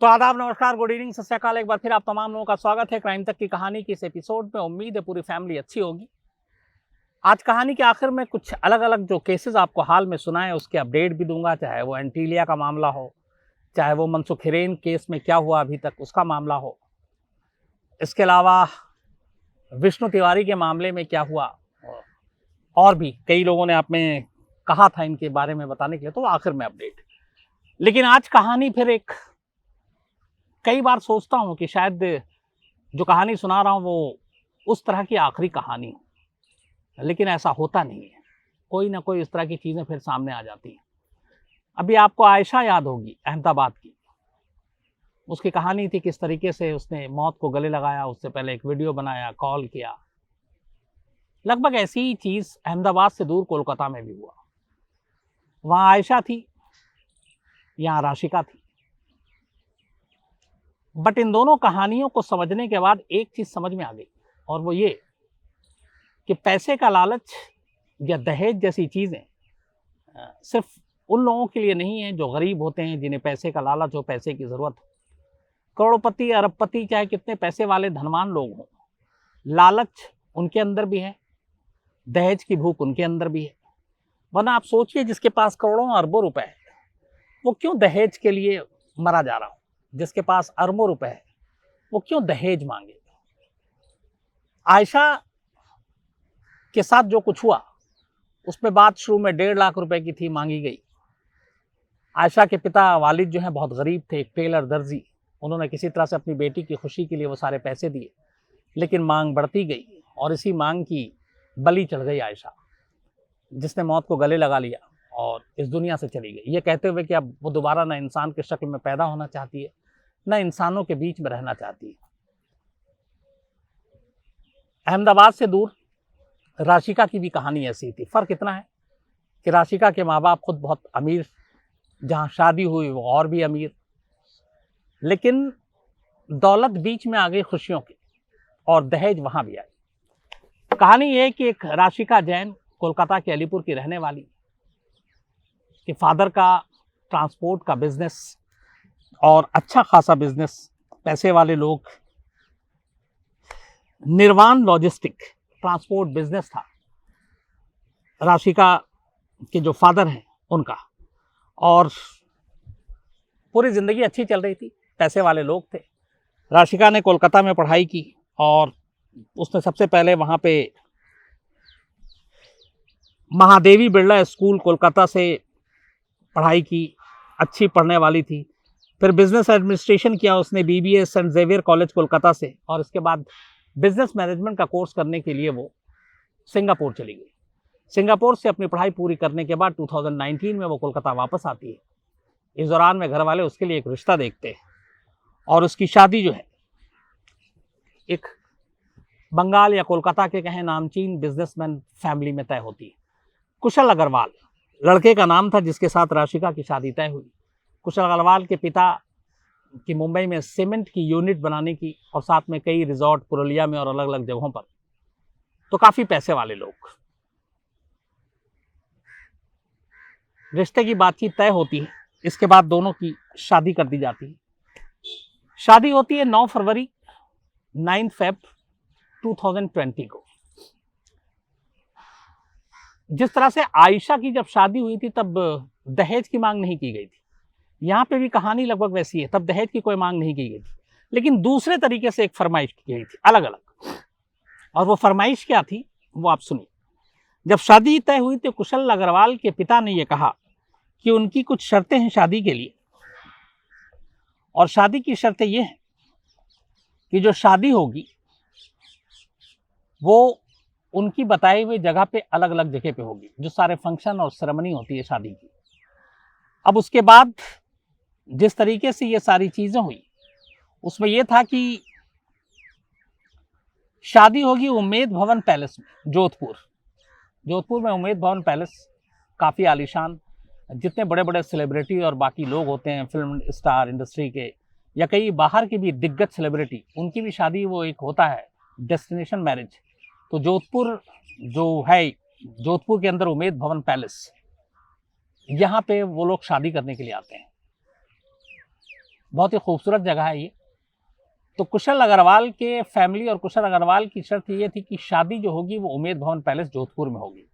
तो आदाब, नमस्कार, गुड इवनिंग, सत श्री अकाल। एक बार फिर आप तमाम लोगों का स्वागत है क्राइम तक की कहानी की इस एपिसोड में। उम्मीद है पूरी फैमिली अच्छी होगी। आज कहानी के आखिर में कुछ अलग अलग जो केसेस आपको हाल में सुनाए उसके अपडेट भी दूंगा, चाहे वो एंटीलिया का मामला हो, चाहे वो मनसुख हिरेन केस में क्या हुआ अभी तक उसका मामला हो, इसके अलावा विष्णु तिवारी के मामले में क्या हुआ, और भी कई लोगों ने आप में कहा था इनके बारे में बताने के लिए, तो आखिर में अपडेट। लेकिन आज कहानी फिर एक, कई बार सोचता हूं कि शायद जो कहानी सुना रहा हूं वो उस तरह की आखिरी कहानी हो, लेकिन ऐसा होता नहीं है। कोई ना कोई इस तरह की चीजें फिर सामने आ जाती हैं। अभी आपको आयशा याद होगी, अहमदाबाद की। उसकी कहानी थी किस तरीके से उसने मौत को गले लगाया, उससे पहले एक वीडियो बनाया, कॉल किया। लगभग ऐसी ही चीज अहमदाबाद से दूर कोलकाता में भी हुआ। वहां आयशा थी, यहां राशिका थी। बट इन दोनों कहानियों को समझने के बाद एक चीज समझ में आ गई, और वो ये कि पैसे का लालच या दहेज जैसी चीजें सिर्फ उन लोगों के लिए नहीं है जो गरीब होते हैं, जिन्हें पैसे का लालच हो, पैसे की जरूरत हो। करोड़पति, अरबपति, चाहे कितने पैसे वाले धनवान लोग हों, लालच उनके अंदर भी है, दहेज की भूख उनके अंदर भी है। वरना आप सोचिए, जिसके पास करोड़ों अरबों रुपए है वो क्यों दहेज के लिए मरा जा रहा हो? जिसके पास अरबों रुपए है वो क्यों दहेज मांगे? आयशा के साथ जो कुछ हुआ उसमें बात शुरू में 1.5 लाख रुपए की थी, मांगी गई। आयशा के पिता वालिद जो हैं बहुत गरीब थे, एक टेलर दर्जी। उन्होंने किसी तरह से अपनी बेटी की खुशी के लिए वो सारे पैसे दिए, लेकिन मांग बढ़ती गई और इसी मांग की बलि चढ़ गई आयशा, जिसने मौत को गले लगा लिया और इस दुनिया से चली गई, ये कहते हुए कि अब वो दोबारा ना इंसान की शक्ल में पैदा होना चाहती है, न इंसानों के बीच में रहना चाहती है। अहमदाबाद से दूर राशिका की भी कहानी ऐसी थी। फर्क इतना है कि राशिका के माँ बाप खुद बहुत अमीर, जहां शादी हुई वो और भी अमीर, लेकिन दौलत बीच में आ गई खुशियों की, और दहेज वहां भी आई। कहानी ये कि एक राशिका जैन, कोलकाता के अलीपुर की रहने वाली, कि फादर का ट्रांसपोर्ट का बिजनेस और अच्छा खासा बिजनेस, पैसे वाले लोग, निर्वाण लॉजिस्टिक ट्रांसपोर्ट बिजनेस था राशिका के जो फादर हैं उनका, और पूरी जिंदगी अच्छी चल रही थी, पैसे वाले लोग थे। राशिका ने कोलकाता में पढ़ाई की और उसने सबसे पहले वहां पे महादेवी बिरला स्कूल कोलकाता से पढ़ाई की, अच्छी पढ़ने वाली थी। फिर बिजनेस एडमिनिस्ट्रेशन किया उसने BBA Saint Xavier College Kolkata से, और इसके बाद बिजनेस मैनेजमेंट का कोर्स करने के लिए वो सिंगापुर चली गई। सिंगापुर से अपनी पढ़ाई पूरी करने के बाद 2019 में वो कोलकाता वापस आती है। इस दौरान में घर वाले उसके लिए एक रिश्ता देखते हैं और उसकी शादी जो है एक बंगाल या कोलकाता के कहें नामचीन बिजनेसमैन फैमिली में तय होती है। कुशल अग्रवाल लड़के का नाम था जिसके साथ राशिका की शादी तय हुई। कुशल अग्रवाल के पिता की मुंबई में सीमेंट की यूनिट बनाने की, और साथ में कई रिजॉर्ट पुरुलिया में और अलग अलग जगहों पर, तो काफी पैसे वाले लोग। रिश्ते की बातचीत तय होती है, इसके बाद दोनों की शादी कर दी जाती है। शादी होती है 9 फरवरी 9 फेब 2020 को। जिस तरह से आयशा की जब शादी हुई थी तब दहेज की मांग नहीं की गई थी, यहाँ पे भी कहानी लगभग वैसी है। तब दहेज की कोई मांग नहीं की गई थी, लेकिन दूसरे तरीके से एक फरमाइश की गई थी, अलग अलग। और वो फरमाइश क्या थी वो आप सुनिए। जब शादी तय हुई तो कुशल अग्रवाल के पिता ने यह कहा कि उनकी कुछ शर्तें हैं शादी के लिए, और शादी की शर्तें ये हैं कि जो शादी होगी वो उनकी बताई हुई जगह पे, अलग अलग जगह पे होगी, जो सारे फंक्शन और सेरेमनी होती है शादी की। अब उसके बाद जिस तरीके से ये सारी चीजें हुई उसमें यह था कि शादी होगी उम्मेद भवन पैलेस में, जोधपुर में उम्मेद भवन पैलेस काफी आलीशान। जितने बड़े बड़े सेलिब्रिटी और बाकी लोग होते हैं, फिल्म स्टार इंडस्ट्री के या कई बाहर की भी दिग्गज सेलिब्रिटी, उनकी भी शादी वो एक होता है डेस्टिनेशन मैरिज। तो जोधपुर जो है, जोधपुर के अंदर उम्मेद भवन पैलेस, यहाँ पे वो लोग शादी करने के लिए आते हैं। बहुत ही खूबसूरत जगह है ये। तो कुशल अग्रवाल के फैमिली और कुशल अग्रवाल की शर्त ये थी कि शादी जो होगी वो उम्मेद भवन पैलेस जोधपुर में होगी,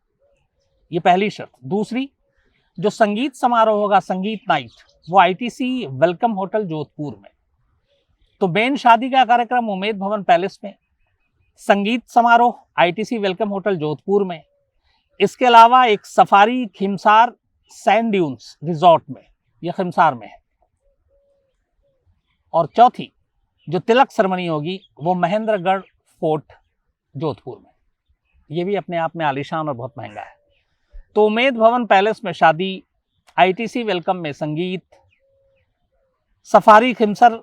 ये पहली शर्त। दूसरी, जो संगीत समारोह होगा, संगीत नाइट, वो आईटीसी वेलकम होटल जोधपुर में। तो मेन शादी का कार्यक्रम उम्मेद भवन पैलेस में, संगीत समारोह आईटीसी वेलकम होटल जोधपुर में। इसके अलावा एक सफारी खिमसार सैंड ड्यून्स रिजॉर्ट में, यह खिमसार में है। और चौथी, जो तिलक सेरेमनी होगी वो महेंद्रगढ़ फोर्ट जोधपुर में, ये भी अपने आप में आलीशान और बहुत महंगा है। तो उम्मेद भवन पैलेस में शादी, आईटीसी वेलकम में संगीत, सफारी खिमसर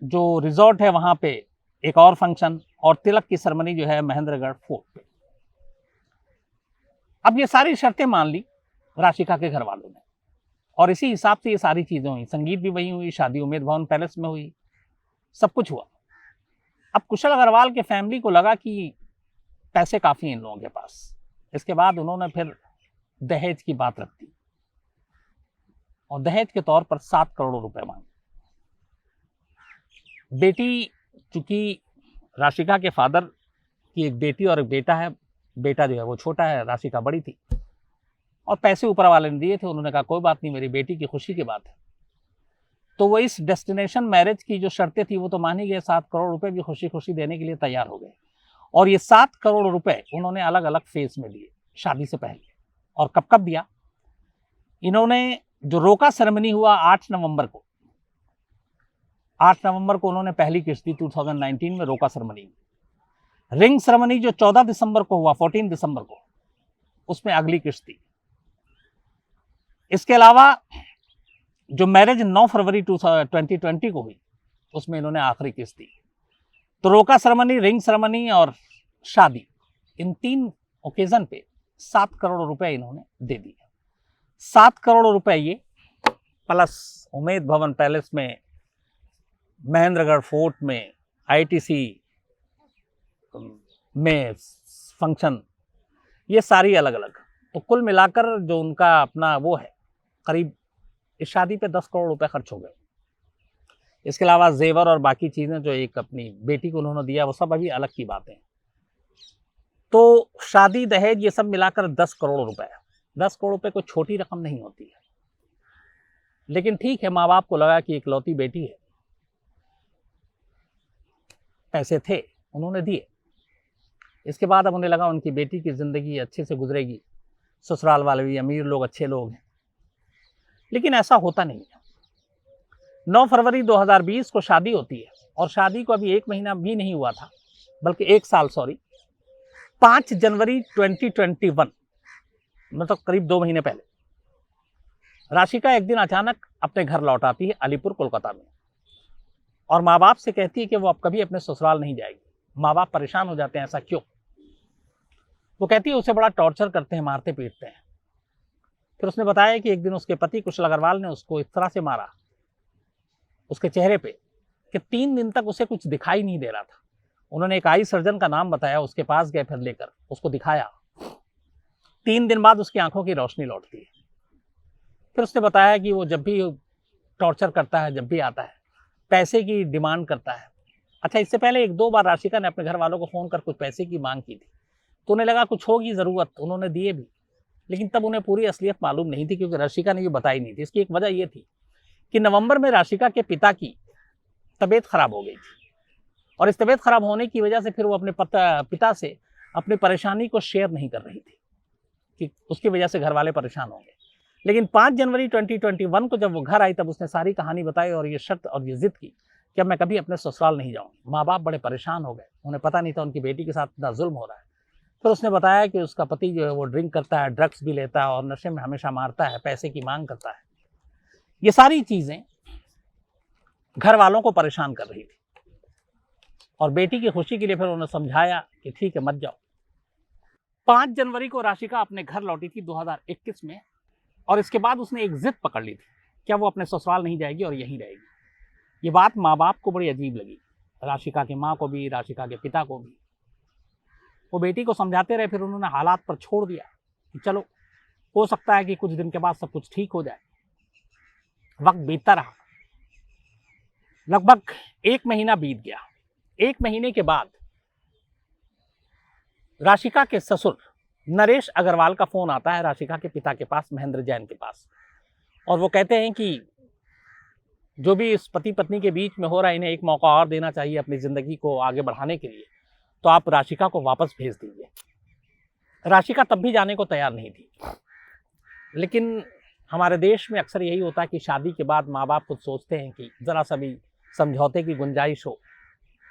जो रिजॉर्ट है वहां पे एक और फंक्शन, और तिलक की सेरेमनी जो है महेंद्रगढ़ फोर्ट पे। अब ये सारी शर्तें मान ली राशिका के घर वालों ने, और इसी हिसाब से ये सारी चीजें हुई। संगीत भी वही हुई, शादी उम्मेद भवन पैलेस में हुई, सब कुछ हुआ। अब कुशल अग्रवाल के फैमिली को लगा कि पैसे काफी हैं इन लोगों के पास। इसके बाद उन्होंने फिर दहेज की बात रख दी, और दहेज के तौर पर 7 करोड़ रुपए मांगे। बेटी, चूंकि राशिका के फादर की एक बेटी और एक बेटा है, बेटा जो है वो छोटा है, राशिका बड़ी थी, और पैसे ऊपर वाले ने दिए थे। उन्होंने कहा कोई बात नहीं, मेरी बेटी की खुशी की बात है। तो वो इस डेस्टिनेशन मैरिज की जो शर्तें थी वो तो मान ही गए, 7 करोड़ रुपए भी खुशी खुशी देने के लिए तैयार हो गए। और ये 7 करोड़ रुपए उन्होंने अलग अलग फेज में दिए शादी से पहले। और कब कब दिया इन्होंने? जो रोका सेरेमनी हुआ 8 नवंबर को, 8 नवंबर को उन्होंने पहली किस्त दी 2019 में रोका सेरेमनी में। रिंग सेरेमनी जो 14 दिसंबर को हुआ, 14 दिसंबर को, उसमें अगली किस्त दी। इसके अलावा जो मैरिज 9 फरवरी 2020 को हुई, उसमें इन्होंने आखिरी किस्त दी। तो रोका सेरेमनी, रिंग सेरेमनी और शादी, इन 3 ओकेजन पे 7 करोड़ रुपए इन्होंने दे दिए। 7 करोड़ रुपए ये, प्लस उम्मेद भवन पैलेस में, महेंद्रगढ़ फोर्ट में, आईटीसी में फंक्शन, ये सारी अलग अलग। तो कुल मिलाकर जो उनका अपना वो है, करीब इस शादी पे 10 करोड़ रुपए खर्च हो गए। इसके अलावा जेवर और बाकी चीजें जो एक अपनी बेटी को उन्होंने दिया, वो सब अभी अलग की बातें। तो शादी, दहेज, ये सब मिलाकर 10 करोड़ रुपए। 10 करोड़ रुपए कोई छोटी रकम नहीं होती है। लेकिन ठीक है, माँ बाप को लगा कि इकलौती बेटी है, पैसे थे, उन्होंने दिए। इसके बाद अब उन्हें लगा उनकी बेटी की जिंदगी अच्छे से गुजरेगी, ससुराल वाले भी अमीर लोग, अच्छे लोग हैं। लेकिन ऐसा होता नहीं है। 9 फरवरी 2020 को शादी होती है, और शादी को अभी 1 महीना भी नहीं हुआ था, बल्कि 1 साल, सॉरी, 5 जनवरी 2021, मतलब करीब 2 महीने पहले, राशिका एक दिन अचानक अपने घर लौट आती है अलीपुर, कोलकाता में, और माँ बाप से कहती है कि वो अब कभी अपने ससुराल नहीं जाएगी। माँ बाप परेशान हो जाते हैं, ऐसा क्यों? वो कहती है उसे बड़ा टॉर्चर करते हैं, मारते पीटते हैं। फिर उसने बताया कि एक दिन उसके पति कुशल अग्रवाल ने उसको इस तरह से मारा उसके चेहरे पे कि 3 दिन तक उसे कुछ दिखाई नहीं दे रहा था। उन्होंने एक आई सर्जन का नाम बताया, उसके पास गए, फिर लेकर उसको दिखाया। 3 दिन बाद उसकी आंखों की रोशनी लौटती है। फिर उसने बताया कि वो जब भी टॉर्चर करता है, जब भी आता है, पैसे की डिमांड करता है। अच्छा, इससे पहले 1-2 बार राशिका ने अपने घर वालों को फ़ोन कर कुछ पैसे की मांग की थी, तो उन्हें लगा कुछ होगी ज़रूरत, उन्होंने दिए भी। लेकिन तब उन्हें पूरी असलियत मालूम नहीं थी, क्योंकि राशिका ने ये बताई नहीं थी। इसकी एक वजह ये थी कि नवंबर में राशिका के पिता की तबीयत खराब हो गई थी, और इस तबीयत खराब होने की वजह से फिर वो अपने पिता से अपनी परेशानी को शेयर नहीं कर रही थी, कि उसकी वजह से घर वाले परेशान होंगे। लेकिन 5 जनवरी 2021 को जब वो घर आई, तब उसने सारी कहानी बताई और ये शर्त और ये जिद की कि अब मैं कभी अपने ससुराल नहीं जाऊंगी। माँ बाप बड़े परेशान हो गए, उन्हें पता नहीं था उनकी बेटी के साथ इतना जुल्म हो रहा है। फिर उसने बताया कि उसका पति जो है वो ड्रिंक करता है, ड्रग्स भी लेता है, और नशे में हमेशा मारता है, पैसे की मांग करता है। ये सारी चीजें घर वालों को परेशान कर रही थी, और बेटी की खुशी के लिए फिर उन्होंने समझाया कि ठीक है, मत जाओ। 5 जनवरी को राशिका अपने घर लौटी थी 2021 में, और इसके बाद उसने एक जिद पकड़ ली थी, क्या वो अपने ससुराल नहीं जाएगी और यहीं रहेगी। ये बात माँ बाप को बड़ी अजीब लगी, राशिका की माँ को भी, राशिका के पिता को भी। वो बेटी को समझाते रहे, फिर उन्होंने हालात पर छोड़ दिया कि चलो, हो सकता है कि कुछ दिन के बाद सब कुछ ठीक हो जाए। वक्त बीतता रहा, लगभग 1 महीना बीत गया। 1 महीने के बाद राशिका के ससुर नरेश अग्रवाल का फोन आता है राशिका के पिता के पास, महेंद्र जैन के पास, और वो कहते हैं कि जो भी इस पति पत्नी के बीच में हो रहा है, इन्हें एक मौका और देना चाहिए अपनी जिंदगी को आगे बढ़ाने के लिए, तो आप राशिका को वापस भेज दीजिए। राशिका तब भी जाने को तैयार नहीं थी, लेकिन हमारे देश में अक्सर यही होता है कि शादी के बाद माँ बाप खुद सोचते हैं कि जरा सा भी समझौते की गुंजाइश हो,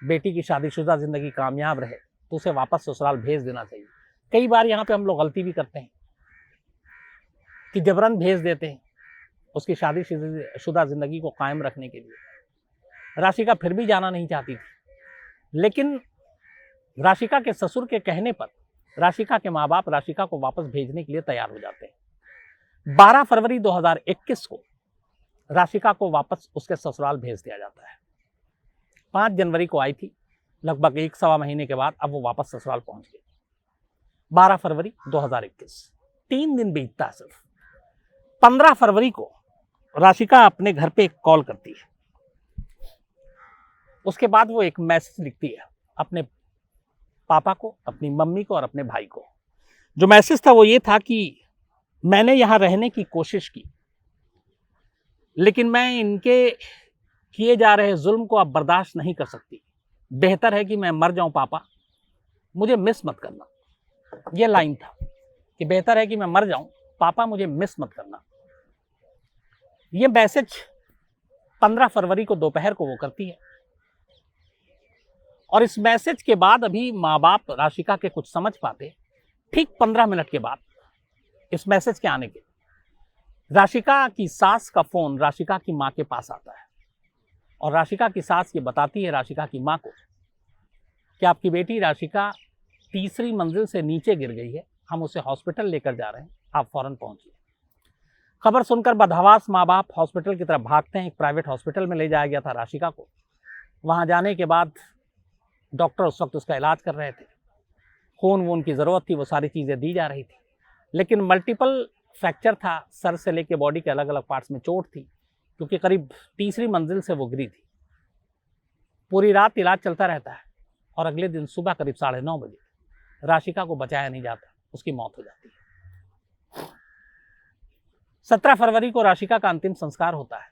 बेटी की शादीशुदा जिंदगी कामयाब रहे, तो उसे वापस ससुराल भेज देना चाहिए। कई बार यहाँ पे हम लोग गलती भी करते हैं कि जबरन भेज देते हैं उसकी शादीशुदा जिंदगी को कायम रखने के लिए। राशिका फिर भी जाना नहीं चाहती थी, लेकिन राशिका के ससुर के कहने पर राशिका के माँ बाप राशिका को वापस भेजने के लिए तैयार हो जाते हैं। 12 फरवरी 2021 को राशिका को वापस उसके ससुराल भेज दिया जाता है। 5 जनवरी को आई थी, लगभग 1-1.25 महीने के बाद अब वो वापस ससुराल पहुंच गई। 12 फरवरी 2021, 3 दिन बीतता है सिर्फ। 15 फरवरी को राशिका अपने घर पे एक कॉल करती है। उसके बाद वो एक मैसेज लिखती है अपने पापा को, अपनी मम्मी को और अपने भाई को। जो मैसेज था वो ये था कि मैंने यहाँ रहने की कोशिश की, लेकिन मैं इनके किए जा रहे जुल्म को अब बर्दाश्त नहीं कर सकती। बेहतर है कि मैं मर जाऊं पापा, मुझे मिस मत करना। ये लाइन था कि बेहतर है कि मैं मर जाऊं पापा, मुझे मिस मत करना। ये मैसेज 15 फरवरी को दोपहर को वो करती है, और इस मैसेज के बाद अभी माँ बाप राशिका के कुछ समझ पाते। ठीक 15 मिनट के बाद इस मैसेज के आने के राशिका की सास का फोन राशिका की माँ के पास आता है, और राशिका की सास ये बताती है राशिका की माँ को कि आपकी बेटी राशिका 3री मंजिल से नीचे गिर गई है, हम उसे हॉस्पिटल लेकर जा रहे हैं, आप फौरन पहुंचिए। खबर सुनकर बदहवास माँ बाप हॉस्पिटल की तरफ भागते हैं। एक प्राइवेट हॉस्पिटल में ले जाया गया था राशिका को। वहां जाने के बाद डॉक्टर उस वक्त उसका इलाज कर रहे थे। खून वून की ज़रूरत थी, वो सारी चीज़ें दी जा रही थी, लेकिन मल्टीपल फ्रैक्चर था, सर से लेके बॉडी के अलग अलग पार्ट्स में चोट थी, क्योंकि करीब 3री मंजिल से वो गिरी थी। पूरी रात इलाज चलता रहता है, और अगले दिन सुबह करीब 9:30 बजे राशिका को बचाया नहीं जाता, उसकी मौत हो जाती है। 17 फरवरी को राशिका का अंतिम संस्कार होता है।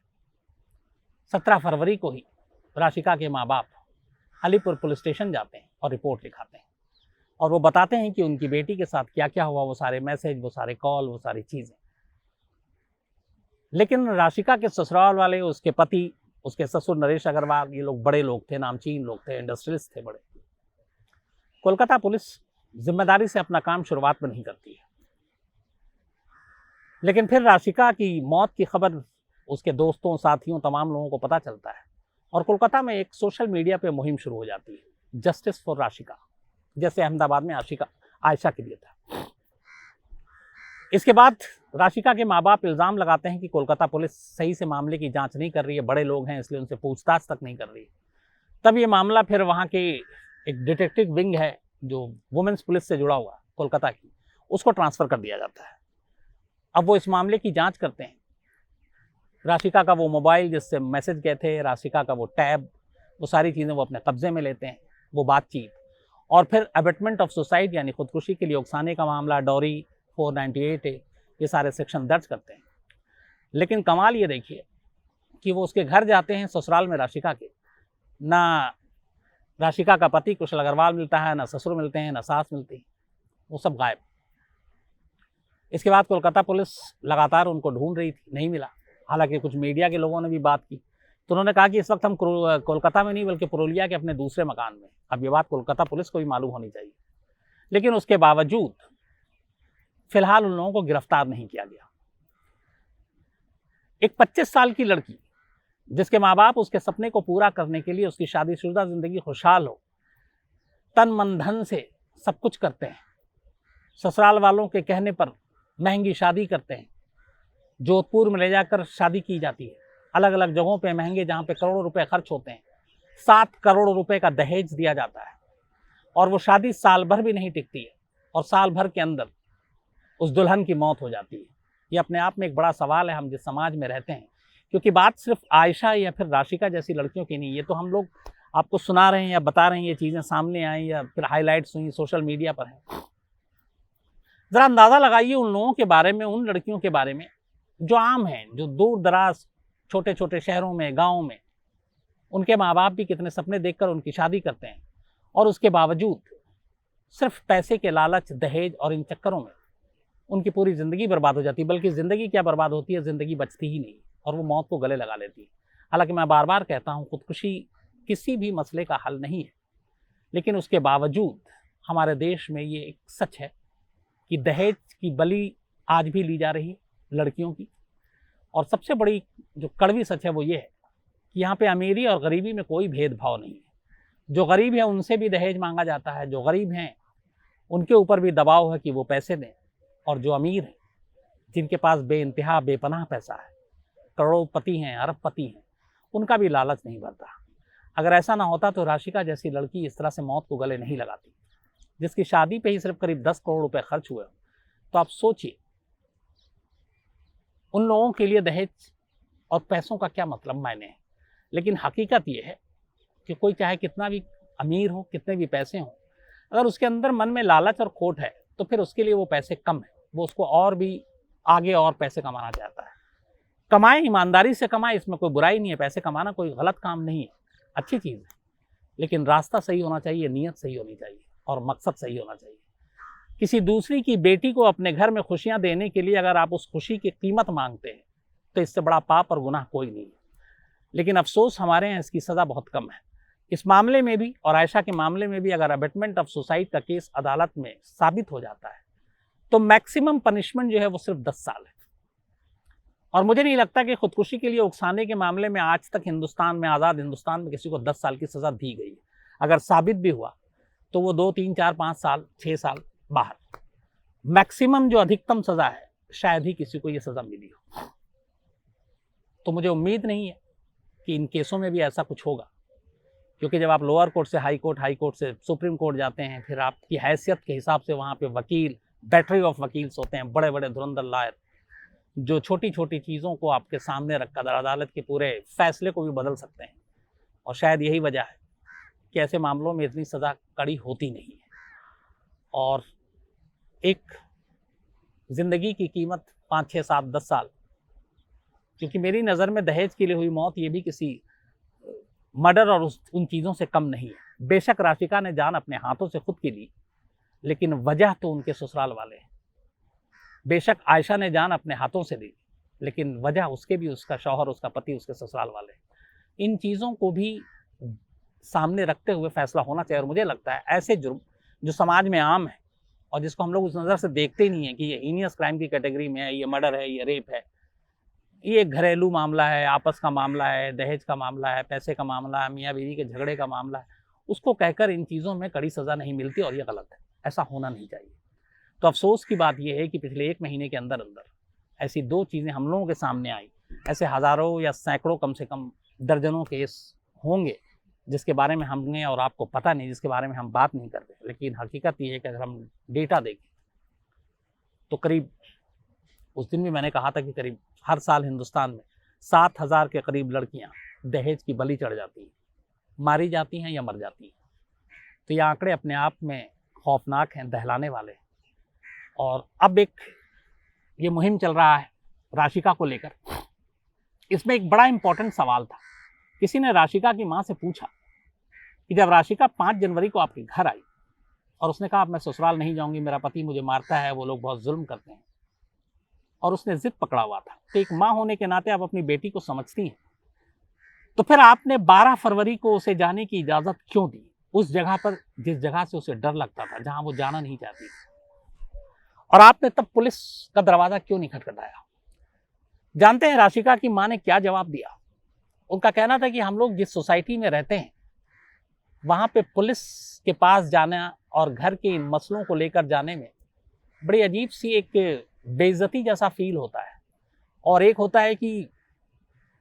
17 फरवरी को ही राशिका के माँ बाप अलीपुर पुलिस स्टेशन जाते हैं और रिपोर्ट लिखाते हैं, और वो बताते हैं कि उनकी बेटी के साथ क्या क्या हुआ, वो सारे मैसेज, वो सारे कॉल, वो सारी चीज़ें। लेकिन राशिका के ससुराल वाले, उसके पति, उसके ससुर नरेश अग्रवाल, ये लोग बड़े लोग थे, नामचीन लोग थे, इंडस्ट्रियलिस्ट थे बड़े। कोलकाता पुलिस जिम्मेदारी से अपना काम शुरुआत में नहीं करती है, लेकिन फिर राशिका की मौत की खबर उसके दोस्तों, साथियों, तमाम लोगों को पता चलता है, और कोलकाता में एक सोशल मीडिया पे मुहिम शुरू हो जाती है, जस्टिस फॉर राशिका, जैसे अहमदाबाद में आयशा के लिए था। इसके बाद राशिका के माँ बाप इल्ज़ाम लगाते हैं कि कोलकाता पुलिस सही से मामले की जांच नहीं कर रही है, बड़े लोग हैं इसलिए उनसे पूछताछ तक नहीं कर रही है। तब ये मामला फिर वहाँ के एक डिटेक्टिव विंग है जो वुमेन्स पुलिस से जुड़ा हुआ कोलकाता की, उसको ट्रांसफ़र कर दिया जाता है। अब वो इस मामले की जांच करते हैं। राशिका का वो मोबाइल जिससे मैसेज गए थे, राशिका का वो टैब, वो सारी चीज़ें वो अपने कब्जे में लेते हैं, वो बातचीत, और फिर अबेटमेंट ऑफ सुसाइड यानी खुदकुशी के लिए उकसाने का मामला, डॉरी 498 है, ये सारे सेक्शन दर्ज करते हैं। लेकिन कमाल ये देखिए कि वो उसके घर जाते हैं, ससुराल में राशिका के, ना राशिका का पति कुशल अग्रवाल मिलता है, ना ससुर मिलते हैं, ना सास मिलती है, वो सब गायब। इसके बाद कोलकाता पुलिस लगातार उनको ढूंढ रही थी, नहीं मिला। हालांकि कुछ मीडिया के लोगों ने भी बात की, तो उन्होंने कहा कि इस वक्त हम कोलकाता में नहीं बल्कि पुरुलिया के अपने दूसरे मकान में। अब ये बात कोलकाता पुलिस को भी मालूम होनी चाहिए, लेकिन उसके बावजूद फिलहाल उन लोगों को गिरफ्तार नहीं किया गया। एक 25 साल की लड़की जिसके माँ बाप उसके सपने को पूरा करने के लिए, उसकी शादीशुदा जिंदगी खुशहाल हो, तन मन धन से सब कुछ करते हैं, ससुराल वालों के कहने पर महंगी शादी करते हैं, जोधपुर में ले जाकर शादी की जाती है, अलग अलग जगहों पे महंगे, जहाँ पे करोड़ों रुपए खर्च होते हैं, 7 करोड़ रुपए का दहेज दिया जाता है, और वो शादी साल भर भी नहीं टिकती है, और साल भर के अंदर उस दुल्हन की मौत हो जाती है। ये अपने आप में एक बड़ा सवाल है हम जिस समाज में रहते हैं, क्योंकि बात सिर्फ आयशा या फिर राशिका जैसी लड़कियों की नहीं, ये तो हम लोग आपको सुना रहे हैं या बता रहे हैं, ये चीज़ें सामने आई या फिर हाईलाइट्स हुई, सोशल मीडिया पर हैं। ज़रा अंदाज़ा लगाइए उन लोगों के बारे में, उन लड़कियों के बारे में जो आम हैं, जो दूर दराज छोटे छोटे शहरों में, गाँव में, उनके माँ बाप भी कितने सपने देखकर उनकी शादी करते हैं और उसके बावजूद सिर्फ पैसे के लालच, दहेज और इन चक्करों में उनकी पूरी ज़िंदगी बर्बाद हो जाती है। बल्कि ज़िंदगी क्या बर्बाद होती है, ज़िंदगी बचती ही नहीं और वो मौत को गले लगा लेती है। हालांकि मैं बार बार कहता हूँ, खुदकुशी किसी भी मसले का हल नहीं है, लेकिन उसके बावजूद हमारे देश में ये एक सच है कि दहेज की बलि आज भी ली जा रही है लड़कियों की। और सबसे बड़ी जो कड़वी सच है वो ये है कि यहाँ पे अमीरी और गरीबी में कोई भेदभाव नहीं है। जो गरीब है उनसे भी दहेज मांगा जाता है, जो गरीब हैं उनके ऊपर भी दबाव है कि वो पैसे दें, और जो अमीर हैं, जिनके पास बेइंतहा बेपनाह पैसा है, करोड़पति हैं, अरबपति हैं, उनका भी लालच नहीं बढ़ता। अगर ऐसा ना होता तो राशिका जैसी लड़की इस तरह से मौत को गले नहीं लगाती, जिसकी शादी पे ही सिर्फ करीब 10 करोड़ रुपए खर्च हुए। तो आप सोचिए उन लोगों के लिए दहेज और पैसों का क्या मतलब मायने है। लेकिन हकीकत ये है कि कोई चाहे कितना भी अमीर हो, कितने भी पैसे हों, अगर उसके अंदर मन में लालच और खोट है तो फिर उसके लिए वो पैसे कम है, वो उसको और भी आगे और पैसे कमाना चाहता है। कमाए, ईमानदारी से कमाए, इसमें कोई बुराई नहीं है, पैसे कमाना कोई गलत काम नहीं है, अच्छी चीज़ है। लेकिन रास्ता सही होना चाहिए, नीयत सही होनी चाहिए और मकसद सही होना चाहिए। किसी दूसरी की बेटी को अपने घर में खुशियां देने के लिए अगर आप उस खुशी की कीमत मांगते हैं तो इससे बड़ा पाप और गुनाह कोई नहीं है। लेकिन अफसोस हमारे यहाँ इसकी सज़ा बहुत कम है। इस मामले में भी और आयशा के मामले में भी अगर अबेटमेंट ऑफ सुसाइड का केस अदालत में साबित हो जाता है तो मैक्सिमम पनिशमेंट जो है वो सिर्फ 10 साल है। और मुझे नहीं लगता कि खुदकुशी के लिए उकसाने के मामले में आज तक हिंदुस्तान में, आज़ाद हिंदुस्तान में किसी को 10 साल की सज़ा दी गई है। अगर साबित भी हुआ तो वो 2, 3, 4, 5 साल, 6 साल बाहर। मैक्सिमम जो अधिकतम सज़ा है शायद ही किसी को ये सज़ा मिली हो। तो मुझे उम्मीद नहीं है कि इन केसों में भी ऐसा कुछ होगा, क्योंकि जब आप लोअर कोर्ट से हाई कोर्ट से सुप्रीम कोर्ट जाते हैं, फिर आपकी हैसियत के हिसाब से वहाँ पे वकील, बैटरी ऑफ वकील्स होते हैं, बड़े बड़े धुरंधर लॉयर, जो छोटी छोटी चीज़ों को आपके सामने रखकर अदालत के पूरे फैसले को भी बदल सकते हैं। और शायद यही वजह है कि ऐसे मामलों में इतनी सज़ा कड़ी होती नहीं है। और एक ज़िंदगी की कीमत 5, 6, 7, 10 साल, क्योंकि मेरी नज़र में दहेज के लिए हुई मौत ये भी किसी मर्डर और उन चीज़ों से कम नहीं है। बेशक राशिका ने जान अपने हाथों से खुद की ली, लेकिन वजह तो उनके ससुराल वाले हैं। बेशक आयशा ने जान अपने हाथों से ली, लेकिन वजह उसके भी, उसका शौहर, उसका पति, उसके ससुराल वाले। इन चीज़ों को भी सामने रखते हुए फैसला होना चाहिए। और मुझे लगता है ऐसे जुर्म जो समाज में आम है और जिसको हम लोग उस नज़र से देखते ही नहीं है कि ये हीनियस क्राइम की कैटेगरी में है, ये मर्डर है, ये रेप है, ये एक घरेलू मामला है, आपस का मामला है, दहेज का मामला है, पैसे का मामला है, मियाँ बीवी के झगड़े का मामला है, उसको कहकर इन चीज़ों में कड़ी सज़ा नहीं मिलती और ये गलत है। ऐसा होना नहीं चाहिए। तो अफसोस की बात यह है कि पिछले 1 महीने के अंदर अंदर ऐसी 2 चीज़ें हम लोगों के सामने आई। ऐसे हज़ारों या सैकड़ों, कम से कम दर्जनों केस होंगे जिसके बारे में हमने और आपको पता नहीं, जिसके बारे में हम बात नहीं करते। लेकिन हकीकत ये है कि अगर हम डेटा देखें तो करीब, उस दिन भी मैंने कहा था कि करीब हर साल हिंदुस्तान में 7,000 के करीब लड़कियां दहेज की बलि चढ़ जाती हैं, मारी जाती हैं या मर जाती हैं। तो ये आंकड़े अपने आप में खौफनाक हैं, दहलाने वाले हैं। और अब एक ये मुहिम चल रहा है राशिका को लेकर। इसमें एक बड़ा इंपॉर्टेंट सवाल था। किसी ने राशिका की माँ से पूछा कि जब राशिका 5 जनवरी को आपके घर आई और उसने कहा मैं ससुराल नहीं जाऊंगी, मेरा पति मुझे मारता है, वो लोग बहुत जुल्म करते हैं, और उसने जिद पकड़ा हुआ था, तो एक माँ होने के नाते आप अपनी बेटी को समझती हैं, तो फिर आपने 12 फरवरी को उसे जाने की इजाज़त क्यों दी उस जगह पर जिस जगह से उसे डर लगता था, जहां वो जाना नहीं चाहती? और आपने तब पुलिस का दरवाज़ा क्यों नहीं खटखटाया? जानते हैं राशिका की माँ ने क्या जवाब दिया? उनका कहना था कि हम लोग जिस सोसाइटी में रहते हैं वहाँ पे पुलिस के पास जाना और घर के इन मसलों को लेकर जाने में बड़ी अजीब सी एक बेइज्जती जैसा फील होता है। और एक होता है कि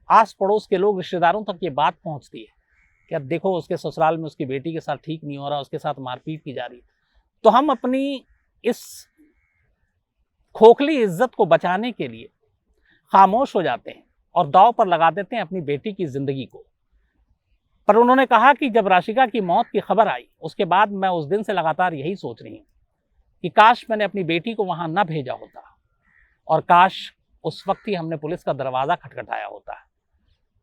आस पड़ोस के लोग, रिश्तेदारों तक ये बात पहुँचती है कि अब देखो उसके ससुराल में उसकी बेटी के साथ ठीक नहीं हो रहा, उसके साथ मारपीट की जा रही है। तो हम अपनी इस खोखली इज्जत को बचाने के लिए खामोश हो जाते हैं और दांव पर लगा देते हैं अपनी बेटी की जिंदगी को। पर उन्होंने कहा कि जब राशिका की मौत की खबर आई उसके बाद मैं उस दिन से लगातार यही सोच रही हूँ कि काश मैंने अपनी बेटी को वहां न भेजा होता और काश उस वक्त ही हमने पुलिस का दरवाज़ा खटखटाया होता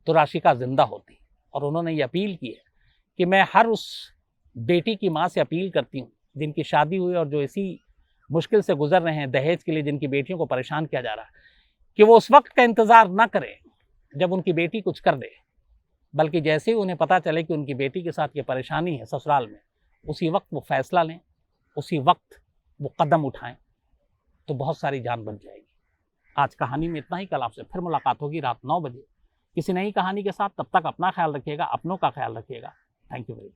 तो राशिका जिंदा होती। और उन्होंने ये अपील की है कि मैं हर उस बेटी की माँ से अपील करती हूँ जिनकी शादी हुई और जो इसी मुश्किल से गुजर रहे हैं, दहेज के लिए जिनकी बेटियों को परेशान किया जा रहा है, कि वो उस वक्त का इंतज़ार ना करें जब उनकी बेटी कुछ कर दे, बल्कि जैसे ही उन्हें पता चले कि उनकी बेटी के साथ ये परेशानी है ससुराल में, उसी वक्त वो फैसला लें, उसी वक्त वो कदम उठाएं, तो बहुत सारी जान बच जाएगी। आज कहानी में इतना ही। कल आपसे फिर मुलाकात होगी रात 9 बजे किसी नई कहानी के साथ। तब तक अपना ख्याल रखिएगा, अपनों का ख्याल रखिएगा। Thank you very much.